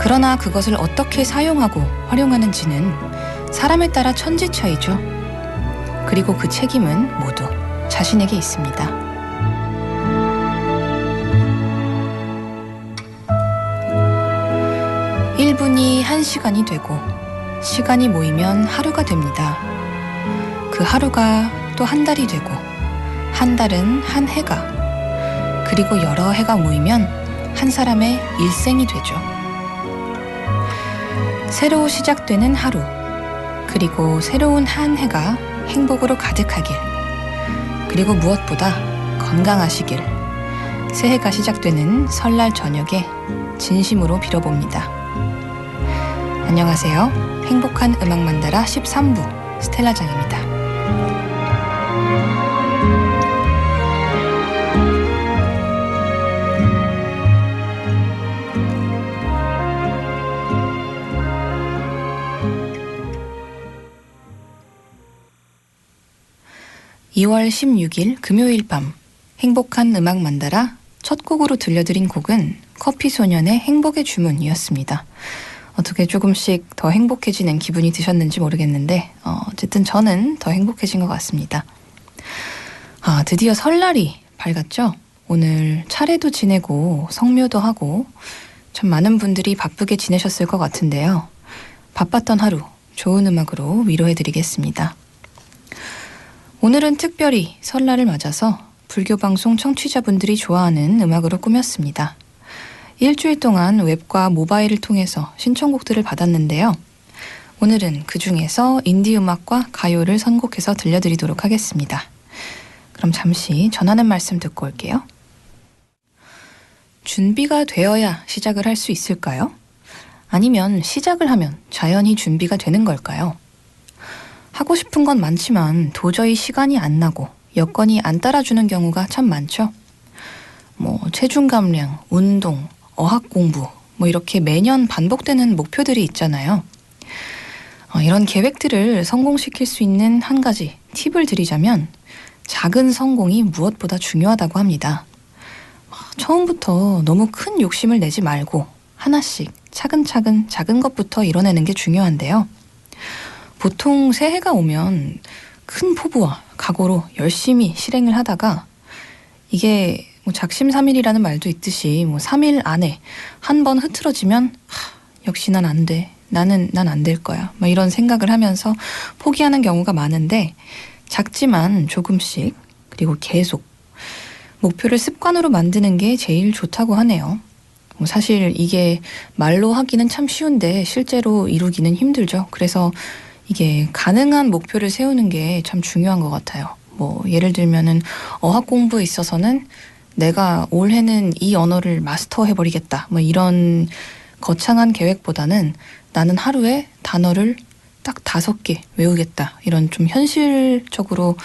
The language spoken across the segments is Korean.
그러나 그것을 어떻게 사용하고 활용하는지는 사람에 따라 천지 차이죠. 그리고 그 책임은 모두 자신에게 있습니다. (1분이) 1시간이 되고 시간이 모이면 하루가 됩니다. 그 하루가 또 한 달이 되고 한 달은 한 해가, 그리고 여러 해가 모이면 한 사람의 일생이 되죠. 새로 시작되는 하루, 그리고 새로운 한 해가 행복으로 가득하길, 그리고 무엇보다 건강하시길 새해가 시작되는 설날 저녁에 진심으로 빌어봅니다. 안녕하세요. 행복한 음악 만다라 13부 스텔라장입니다. (2월 16일) 금요일 밤 행복한 음악 만다라 첫 곡으로 들려드린 곡은 커피소년의 행복의 주문이었습니다. 어떻게 조금씩 더 행복해지는 기분이 드셨는지 모르겠는데 어쨌든 저는 더 행복해진 것 같습니다. 드디어 설날이 밝았죠? 오늘 차례도 지내고 성묘도 하고 참 많은 분들이 바쁘게 지내셨을 것 같은데요. 바빴던 하루 좋은 음악으로 위로해드리겠습니다. 오늘은 특별히 설날을 맞아서 불교방송 청취자분들이 좋아하는 음악으로 꾸몄습니다. 일주일 동안 웹과 모바일을 통해서 신청곡들을 받았는데요. 오늘은 그 중에서 인디 음악과 가요를 선곡해서 들려드리도록 하겠습니다. 그럼 잠시 전하는 말씀 듣고 올게요. 준비가 되어야 시작을 할 수 있을까요? 아니면 시작을 하면 자연히 준비가 되는 걸까요? 하고 싶은 건 많지만 도저히 시간이 안 나고 여건이 안 따라주는 경우가 참 많죠. 체중 감량, 운동, 어학 공부 이렇게 매년 반복되는 목표들이 있잖아요. 이런 계획들을 성공시킬 수 있는 한 가지 팁을 드리자면 작은 성공이 무엇보다 중요하다고 합니다. 처음부터 너무 큰 욕심을 내지 말고 하나씩 차근차근 작은 것부터 이뤄내는 게 중요한데요. 보통 새해가 오면 큰 포부와 각오로 열심히 실행을 하다가 이게 작심삼일이라는 말도 있듯이 3일 안에 한 번 흐트러지면 역시 난 안 돼. 난 안 될 거야. 이런 생각을 하면서 포기하는 경우가 많은데 작지만 조금씩 그리고 계속 목표를 습관으로 만드는 게 제일 좋다고 하네요. 사실 이게 말로 하기는 참 쉬운데 실제로 이루기는 힘들죠. 그래서 이게 가능한 목표를 세우는 게 참 중요한 것 같아요. 예를 들면은 어학 공부에 있어서는 내가 올해는 이 언어를 마스터해버리겠다. 이런 거창한 계획보다는 나는 하루에 단어를 딱 5개 외우겠다. 이런 좀 현실적으로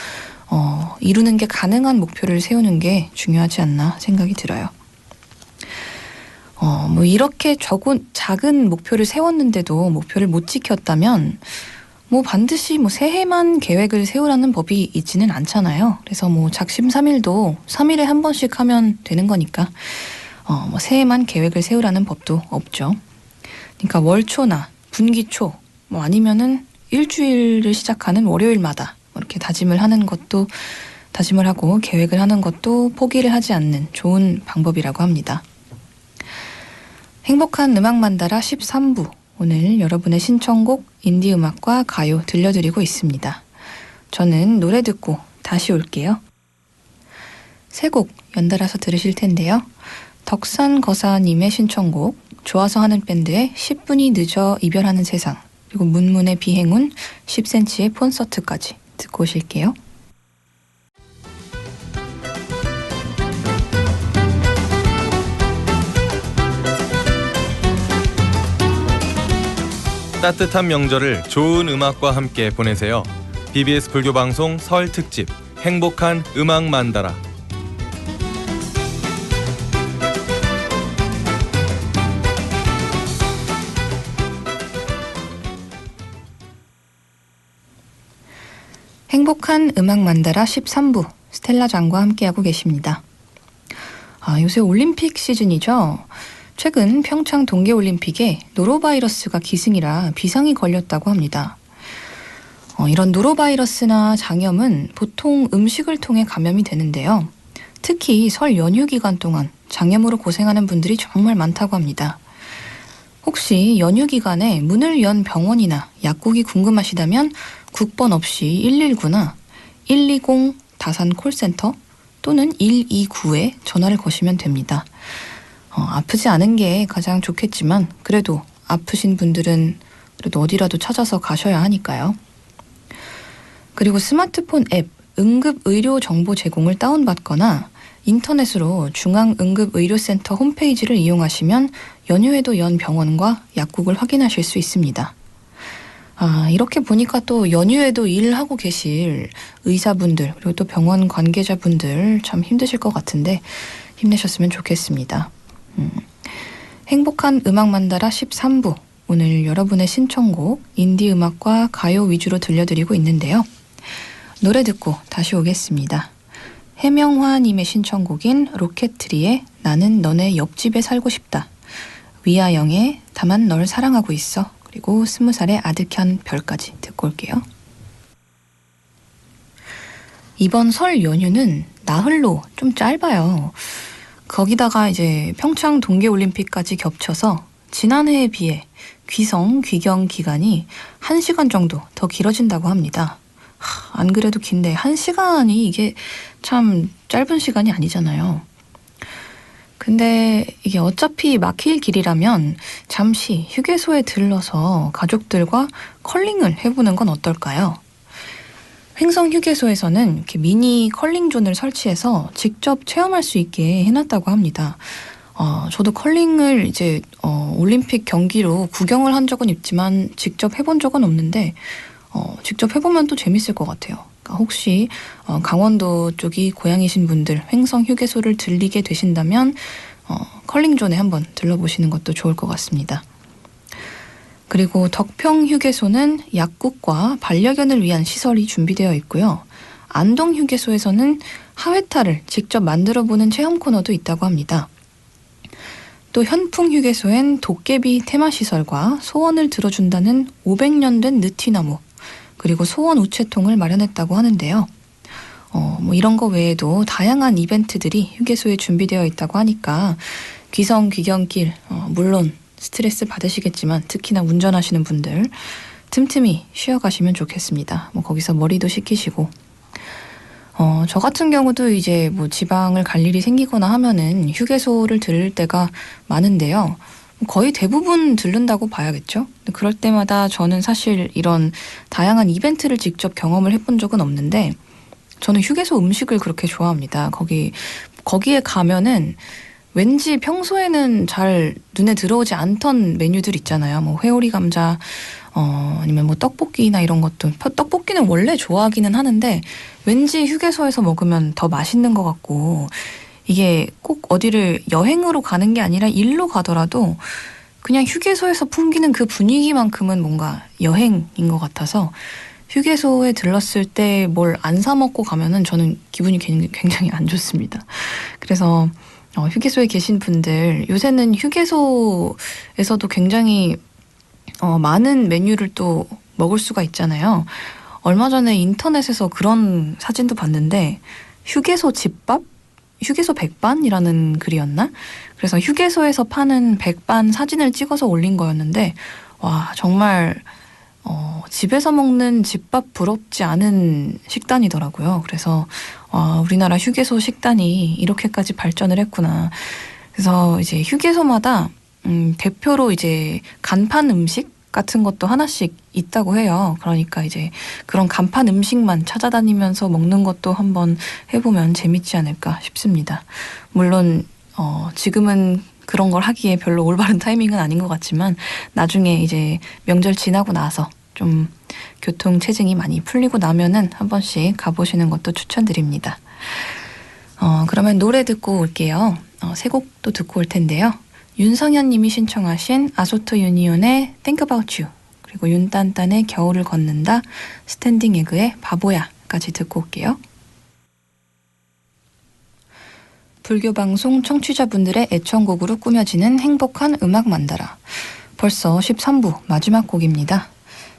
이루는 게 가능한 목표를 세우는 게 중요하지 않나 생각이 들어요. 이렇게 작은 목표를 세웠는데도 목표를 못 지켰다면 반드시 새해만 계획을 세우라는 법이 있지는 않잖아요. 그래서 작심삼일도 3일에 한 번씩 하면 되는 거니까 새해만 계획을 세우라는 법도 없죠. 그러니까 월초나 분기초 아니면은 일주일을 시작하는 월요일마다 이렇게 다짐을 하고 계획을 하는 것도 포기를 하지 않는 좋은 방법이라고 합니다. 행복한 음악 만다라 13부 오늘 여러분의 신청곡 인디 음악과 가요 들려드리고 있습니다. 저는 노래 듣고 다시 올게요. 세 곡 연달아서 들으실 텐데요. 덕산거사님의 신청곡 좋아서 하는 밴드의 10분이 늦어 이별하는 세상, 그리고 문문의 비행운 10cm의 콘서트까지 듣고 오실게요. 따뜻한 명절을 좋은 음악과 함께 보내세요. BBS 불교방송 설 특집 행복한 음악 만다라. 행복한 음악 만다라 13부 스텔라장과 함께하고 계십니다. 요새 올림픽 시즌이죠. 최근 평창 동계올림픽에 노로바이러스가 기승이라 비상이 걸렸다고 합니다. 이런 노로바이러스나 장염은 보통 음식을 통해 감염이 되는데요. 특히 설 연휴 기간 동안 장염으로 고생하는 분들이 정말 많다고 합니다. 혹시 연휴 기간에 문을 연 병원이나 약국이 궁금하시다면 국번 없이 119나 120 다산 콜센터 또는 129에 전화를 거시면 됩니다. 아프지 않은 게 가장 좋겠지만 그래도 아프신 분들은 그래도 어디라도 찾아서 가셔야 하니까요. 그리고 스마트폰 앱 응급의료 정보 제공을 다운받거나 인터넷으로 중앙응급의료센터 홈페이지를 이용하시면 연휴에도 연 병원과 약국을 확인하실 수 있습니다. 이렇게 보니까 또 연휴에도 일하고 계실 의사분들 그리고 또 병원 관계자분들 참 힘드실 것 같은데 힘내셨으면 좋겠습니다. 행복한 음악 만다라 13부 오늘 여러분의 신청곡 인디 음악과 가요 위주로 들려드리고 있는데요. 노래 듣고 다시 오겠습니다. 해명화님의 신청곡인 로켓트리의 나는 너네 옆집에 살고 싶다. 위아영의 다만 널 사랑하고 있어. 그리고 20살의 아득한 별까지 듣고 올게요. 이번 설 연휴는 나흘로 좀 짧아요. 거기다가 이제 평창 동계올림픽까지 겹쳐서 지난해에 비해 귀성, 귀경 기간이 1시간 정도 더 길어진다고 합니다. 안 그래도 긴데 1시간이 이게 참 짧은 시간이 아니잖아요. 근데 이게 어차피 막힐 길이라면 잠시 휴게소에 들러서 가족들과 컬링을 해보는 건 어떨까요? 횡성 휴게소에서는 이렇게 미니 컬링존을 설치해서 직접 체험할 수 있게 해놨다고 합니다. 저도 컬링을 이제 올림픽 경기로 구경을 한 적은 있지만 직접 해본 적은 없는데 직접 해보면 또 재밌을 것 같아요. 그러니까 혹시 강원도 쪽이 고향이신 분들 횡성 휴게소를 들리게 되신다면 컬링존에 한번 들러보시는 것도 좋을 것 같습니다. 그리고 덕평 휴게소는 약국과 반려견을 위한 시설이 준비되어 있고요. 안동 휴게소에서는 하회탈을 직접 만들어보는 체험 코너도 있다고 합니다. 또 현풍 휴게소엔 도깨비 테마시설과 소원을 들어준다는 500년 된 느티나무 그리고 소원 우체통을 마련했다고 하는데요. 이런 거 외에도 다양한 이벤트들이 휴게소에 준비되어 있다고 하니까 귀성 귀경길 물론 스트레스 받으시겠지만 특히나 운전하시는 분들 틈틈이 쉬어가시면 좋겠습니다. 거기서 머리도 식히시고 저 같은 경우도 이제 지방을 갈 일이 생기거나 하면은 휴게소를 들를 때가 많은데요. 거의 대부분 들른다고 봐야겠죠. 그럴 때마다 저는 사실 이런 다양한 이벤트를 직접 경험을 해본 적은 없는데 저는 휴게소 음식을 그렇게 좋아합니다. 거기에 가면은 왠지 평소에는 잘 눈에 들어오지 않던 메뉴들 있잖아요. 회오리 감자, 아니면 떡볶이나 이런 것도. 떡볶이는 원래 좋아하기는 하는데 왠지 휴게소에서 먹으면 더 맛있는 것 같고 이게 꼭 어디를 여행으로 가는 게 아니라 일로 가더라도 그냥 휴게소에서 풍기는 그 분위기만큼은 뭔가 여행인 것 같아서 휴게소에 들렀을 때 뭘 안 사 먹고 가면은 저는 기분이 굉장히 안 좋습니다. 그래서 휴게소에 계신 분들 요새는 휴게소에서도 굉장히 많은 메뉴를 또 먹을 수가 있잖아요. 얼마 전에 인터넷에서 그런 사진도 봤는데 휴게소 집밥? 휴게소 백반이라는 글이었나? 그래서 휴게소에서 파는 백반 사진을 찍어서 올린 거였는데 와 정말 집에서 먹는 집밥 부럽지 않은 식단이더라고요. 그래서 우리나라 휴게소 식단이 이렇게까지 발전을 했구나. 그래서 이제 휴게소마다 대표로 이제 간판 음식 같은 것도 하나씩 있다고 해요. 그러니까 이제 그런 간판 음식만 찾아다니면서 먹는 것도 한번 해보면 재밌지 않을까 싶습니다. 물론 지금은 그런 걸 하기에 별로 올바른 타이밍은 아닌 것 같지만 나중에 이제 명절 지나고 나서 좀 교통 체증이 많이 풀리고 나면은 한 번씩 가보시는 것도 추천드립니다. 그러면 노래 듣고 올게요. 세 곡 또 듣고 올 텐데요. 윤성현 님이 신청하신 아소토 유니온의 Think About You 그리고 윤딴딴의 겨울을 걷는다 스탠딩 에그의 바보야까지 듣고 올게요. 불교 방송 청취자분들의 애청곡으로 꾸며지는 행복한 음악 만다라. 벌써 13부 마지막 곡입니다.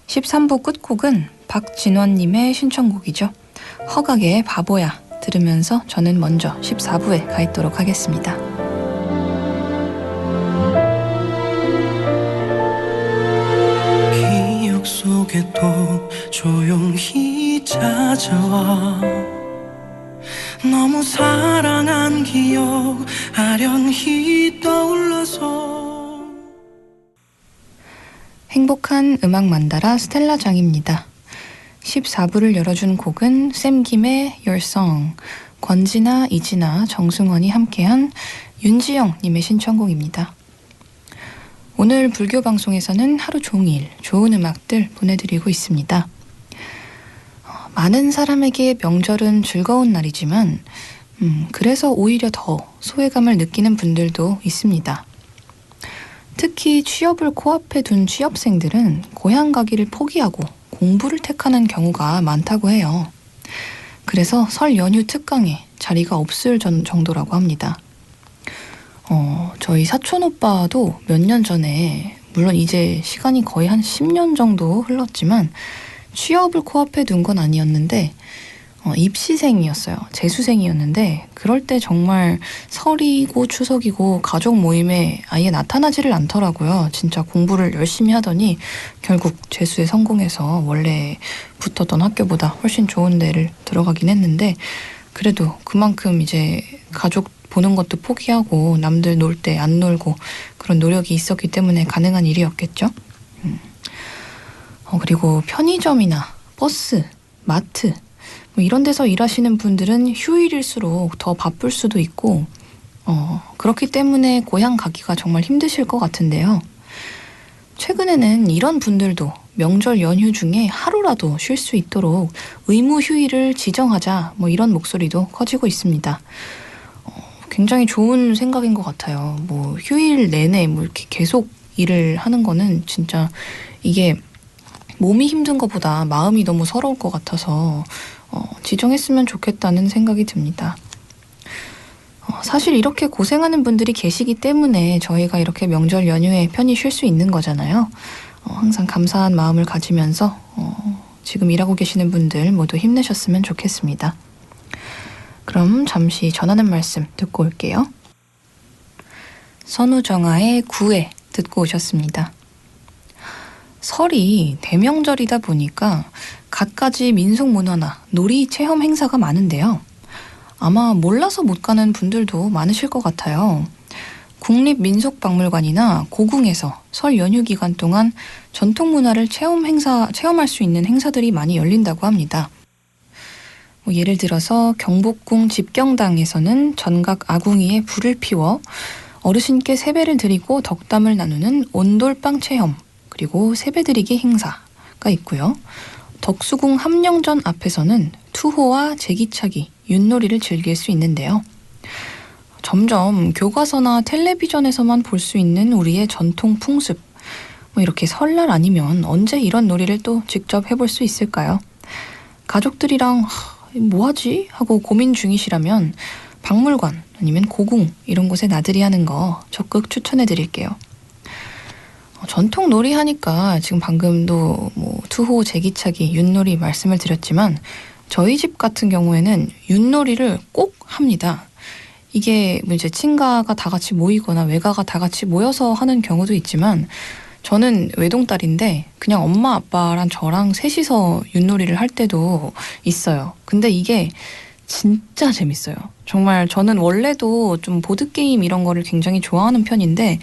13부 끝곡은 박진원님의 신청곡이죠. 허각의 바보야 들으면서 저는 먼저 14부에 가 있도록 하겠습니다. 기억 속에 또 조용히 찾아와 너무 사랑한 기억 아련히 떠올라서. 행복한 음악 만다라 스텔라 장입니다. 14부를 열어준 곡은 샘김의 Your Song, 권진아, 이진아, 정승원이 함께한 윤지영님의 신청곡입니다. 오늘 불교 방송에서는 하루 종일 좋은 음악들 보내드리고 있습니다. 많은 사람에게 명절은 즐거운 날이지만 그래서 오히려 더 소외감을 느끼는 분들도 있습니다. 특히 취업을 코앞에 둔 취업생들은 고향 가기를 포기하고 공부를 택하는 경우가 많다고 해요. 그래서 설 연휴 특강에 자리가 없을 정도라고 합니다. 저희 사촌 오빠도 몇 년 전에, 물론 이제 시간이 거의 한 10년 정도 흘렀지만 취업을 코앞에 둔 건 아니었는데 입시생이었어요. 재수생이었는데 그럴 때 정말 설이고 추석이고 가족 모임에 아예 나타나지를 않더라고요. 진짜 공부를 열심히 하더니 결국 재수에 성공해서 원래 붙었던 학교보다 훨씬 좋은 데를 들어가긴 했는데, 그래도 그만큼 이제 가족 보는 것도 포기하고 남들 놀 때 안 놀고 그런 노력이 있었기 때문에 가능한 일이었겠죠. 그리고 편의점이나 버스, 마트 이런 데서 일하시는 분들은 휴일일수록 더 바쁠 수도 있고 그렇기 때문에 고향 가기가 정말 힘드실 것 같은데요. 최근에는 이런 분들도 명절 연휴 중에 하루라도 쉴 수 있도록 의무 휴일을 지정하자, 이런 목소리도 커지고 있습니다. 굉장히 좋은 생각인 것 같아요. 휴일 내내 이렇게 계속 일을 하는 거는 진짜 이게 몸이 힘든 것보다 마음이 너무 서러울 것 같아서 지정했으면 좋겠다는 생각이 듭니다. 사실 이렇게 고생하는 분들이 계시기 때문에 저희가 이렇게 명절 연휴에 편히 쉴 수 있는 거잖아요. 항상 감사한 마음을 가지면서 지금 일하고 계시는 분들 모두 힘내셨으면 좋겠습니다. 그럼 잠시 전하는 말씀 듣고 올게요. 선우정아의 구애 듣고 오셨습니다. 설이 대명절이다 보니까 갖가지 민속문화나 놀이 체험 행사가 많은데요. 아마 몰라서 못 가는 분들도 많으실 것 같아요. 국립민속박물관이나 고궁에서 설 연휴 기간 동안 전통 문화를 체험할 수 있는 행사들이 많이 열린다고 합니다. 예를 들어서 경복궁 집경당에서는 전각 아궁이에 불을 피워 어르신께 세배를 드리고 덕담을 나누는 온돌방 체험, 그리고 세배드리기 행사가 있고요. 덕수궁 함령전 앞에서는 투호와 제기차기, 윷놀이를 즐길 수 있는데요. 점점 교과서나 텔레비전에서만 볼 수 있는 우리의 전통 풍습, 이렇게 설날 아니면 언제 이런 놀이를 또 직접 해볼 수 있을까요? 가족들이랑 뭐하지? 하고 고민 중이시라면 박물관 아니면 고궁 이런 곳에 나들이 하는 거 적극 추천해 드릴게요. 전통 놀이 하니까 지금 방금도 투호, 제기차기, 윷놀이 말씀을 드렸지만 저희 집 같은 경우에는 윷놀이를 꼭 합니다. 이게 이제 친가가 다 같이 모이거나 외가가 다 같이 모여서 하는 경우도 있지만 저는 외동딸인데 그냥 엄마 아빠랑 저랑 셋이서 윷놀이를 할 때도 있어요. 근데 이게 진짜 재밌어요. 정말 저는 원래도 좀 보드게임 이런 거를 굉장히 좋아하는 편인데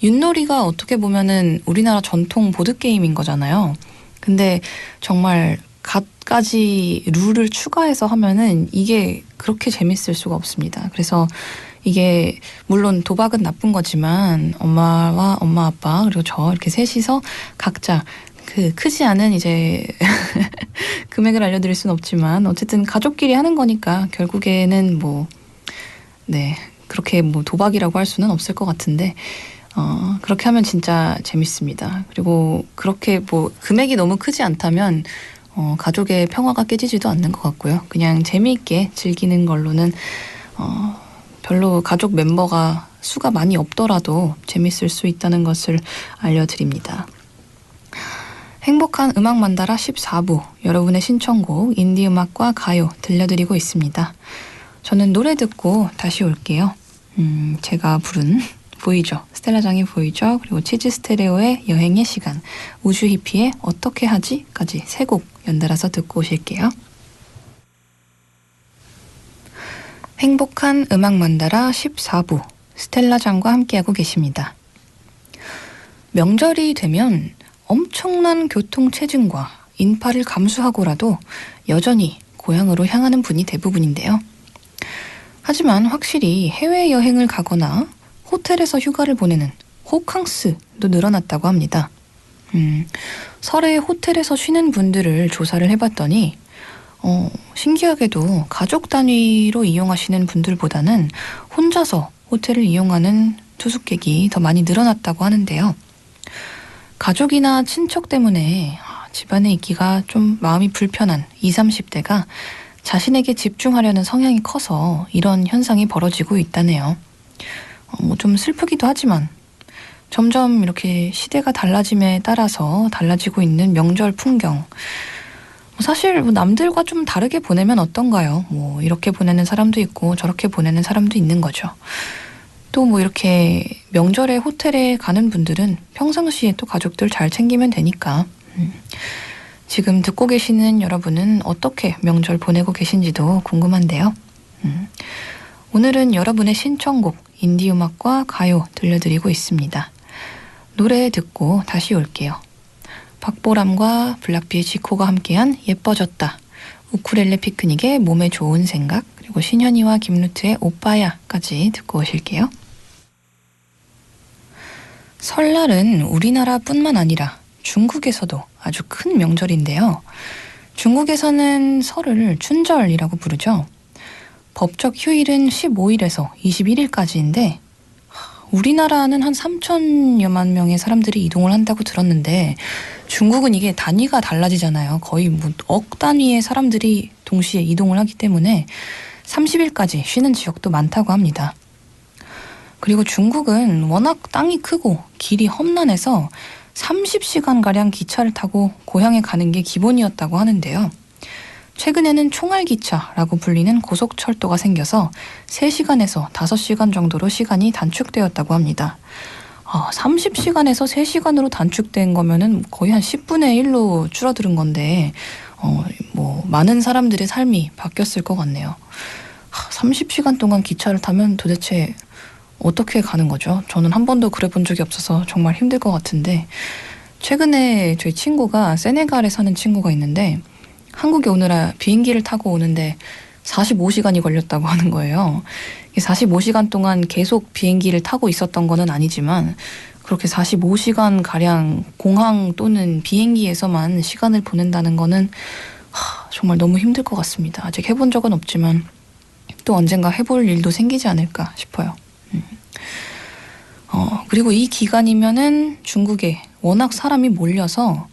윷놀이가 어떻게 보면은 우리나라 전통 보드게임인 거잖아요. 근데 정말 갖가지 룰을 추가해서 하면은 이게 그렇게 재밌을 수가 없습니다. 그래서 이게 물론 도박은 나쁜 거지만 엄마와 엄마 아빠 그리고 저 이렇게 셋이서 각자 크지 않은 이제 금액을 알려드릴 수는 없지만 어쨌든 가족끼리 하는 거니까 결국에는 그렇게 도박이라고 할 수는 없을 것 같은데 그렇게 하면 진짜 재밌습니다. 그리고 그렇게 금액이 너무 크지 않다면 가족의 평화가 깨지지도 않는 것 같고요. 그냥 재미있게 즐기는 걸로는 별로 가족 멤버가 수가 많이 없더라도 재밌을 수 있다는 것을 알려드립니다. 행복한 음악 만다라 14부, 여러분의 신청곡 인디음악과 가요 들려드리고 있습니다. 저는 노래 듣고 다시 올게요. 제가 부른 보이죠, 스텔라장의 보이죠, 그리고 치즈 스테레오의 여행의 시간, 우주 히피의 어떻게 하지까지 세 곡 연달아서 듣고 오실게요. 행복한 음악 만다라 14부, 스텔라장과 함께하고 계십니다. 명절이 되면 엄청난 교통체증과 인파를 감수하고라도 여전히 고향으로 향하는 분이 대부분인데요. 하지만 확실히 해외여행을 가거나 호텔에서 휴가를 보내는 호캉스도 늘어났다고 합니다. 설에 호텔에서 쉬는 분들을 조사를 해봤더니 신기하게도 가족 단위로 이용하시는 분들보다는 혼자서 호텔을 이용하는 투숙객이 더 많이 늘어났다고 하는데요. 가족이나 친척 때문에 집안에 있기가 좀 마음이 불편한 20, 30대가 자신에게 집중하려는 성향이 커서 이런 현상이 벌어지고 있다네요. 좀 슬프기도 하지만 점점 이렇게 시대가 달라짐에 따라서 달라지고 있는 명절 풍경, 사실 남들과 좀 다르게 보내면 어떤가요? 이렇게 보내는 사람도 있고 저렇게 보내는 사람도 있는 거죠. 또 이렇게 명절에 호텔에 가는 분들은 평상시에 또 가족들 잘 챙기면 되니까. 지금 듣고 계시는 여러분은 어떻게 명절 보내고 계신지도 궁금한데요. 오늘은 여러분의 신청곡 인디음악과 가요 들려드리고 있습니다. 노래 듣고 다시 올게요. 박보람과 블락비의 지코가 함께한 예뻐졌다, 우쿨렐레 피크닉의 몸에 좋은 생각, 그리고 신현이와 김루트의 오빠야까지 듣고 오실게요. 설날은 우리나라뿐만 아니라 중국에서도 아주 큰 명절인데요. 중국에서는 설을 춘절이라고 부르죠. 법적 휴일은 15일에서 21일까지인데 우리나라는 한 3천여만 명의 사람들이 이동을 한다고 들었는데 중국은 이게 단위가 달라지잖아요. 거의 억 단위의 사람들이 동시에 이동을 하기 때문에 30일까지 쉬는 지역도 많다고 합니다. 그리고 중국은 워낙 땅이 크고 길이 험난해서 30시간가량 기차를 타고 고향에 가는 게 기본이었다고 하는데요. 최근에는 총알기차라고 불리는 고속철도가 생겨서 3시간에서 5시간 정도로 시간이 단축되었다고 합니다. 30시간에서 3시간으로 단축된 거면은 거의 한 10분의 1로 줄어드는 건데 많은 사람들의 삶이 바뀌었을 것 같네요. 30시간 동안 기차를 타면 도대체 어떻게 가는 거죠? 저는 한 번도 그래 본 적이 없어서 정말 힘들 것 같은데, 최근에 저희 친구가 세네갈에 사는 친구가 있는데 한국에 오느라 비행기를 타고 오는데 45시간이 걸렸다고 하는 거예요. 45시간 동안 계속 비행기를 타고 있었던 거는 아니지만 그렇게 45시간가량 공항 또는 비행기에서만 시간을 보낸다는 거는 정말 너무 힘들 것 같습니다. 아직 해본 적은 없지만 또 언젠가 해볼 일도 생기지 않을까 싶어요. 그리고 이 기간이면은 중국에 워낙 사람이 몰려서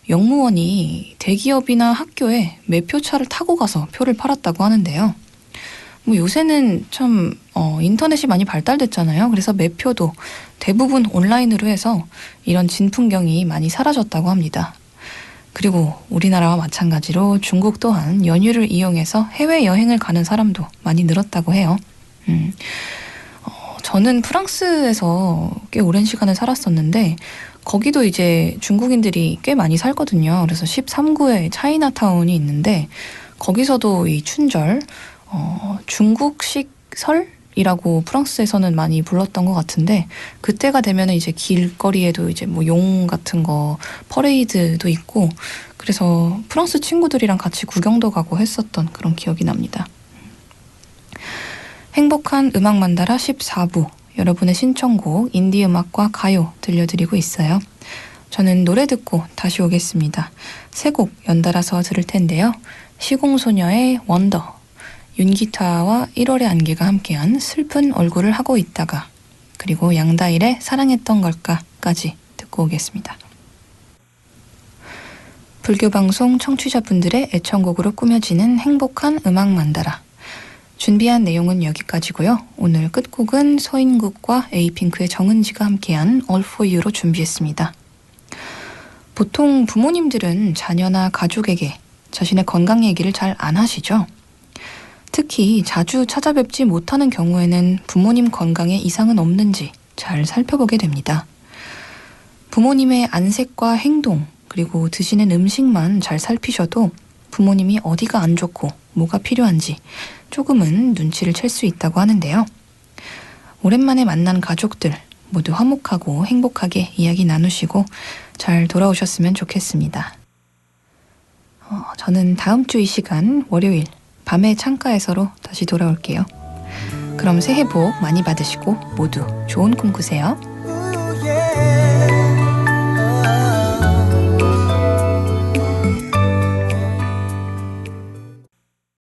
영무원이 대기업이나 학교에 매표차를 타고 가서 표를 팔았다고 하는데요. 요새는 참 인터넷이 많이 발달됐잖아요. 그래서 매표도 대부분 온라인으로 해서 이런 진풍경이 많이 사라졌다고 합니다. 그리고 우리나라와 마찬가지로 중국 또한 연휴를 이용해서 해외여행을 가는 사람도 많이 늘었다고 해요. 저는 프랑스에서 꽤 오랜 시간을 살았었는데 거기도 이제 중국인들이 꽤 많이 살거든요. 그래서 13구에 차이나타운이 있는데 거기서도 이 춘절, 중국식 설이라고 프랑스에서는 많이 불렀던 것 같은데 그때가 되면 이제 길거리에도 이제 용 같은 거 퍼레이드도 있고 그래서 프랑스 친구들이랑 같이 구경도 가고 했었던 그런 기억이 납니다. 행복한 음악 만다라 14부, 여러분의 신청곡 인디음악과 가요 들려드리고 있어요. 저는 노래 듣고 다시 오겠습니다. 세 곡 연달아서 들을 텐데요. 시공소녀의 원더, 윤기타와 1월의 안개가 함께한 슬픈 얼굴을 하고 있다가, 그리고 양다일의 사랑했던 걸까까지 듣고 오겠습니다. 불교방송 청취자분들의 애청곡으로 꾸며지는 행복한 음악 만다라. 준비한 내용은 여기까지고요. 오늘 끝곡은 서인국과 에이핑크의 정은지가 함께한 All For You로 준비했습니다. 보통 부모님들은 자녀나 가족에게 자신의 건강 얘기를 잘 안 하시죠? 특히 자주 찾아뵙지 못하는 경우에는 부모님 건강에 이상은 없는지 잘 살펴보게 됩니다. 부모님의 안색과 행동, 그리고 드시는 음식만 잘 살피셔도 부모님이 어디가 안 좋고 뭐가 필요한지 조금은 눈치를 챌 수 있다고 하는데요. 오랜만에 만난 가족들 모두 화목하고 행복하게 이야기 나누시고 잘 돌아오셨으면 좋겠습니다. 저는 다음 주 이 시간 월요일 밤의 창가에서로 다시 돌아올게요. 그럼 새해 복 많이 받으시고 모두 좋은 꿈 꾸세요.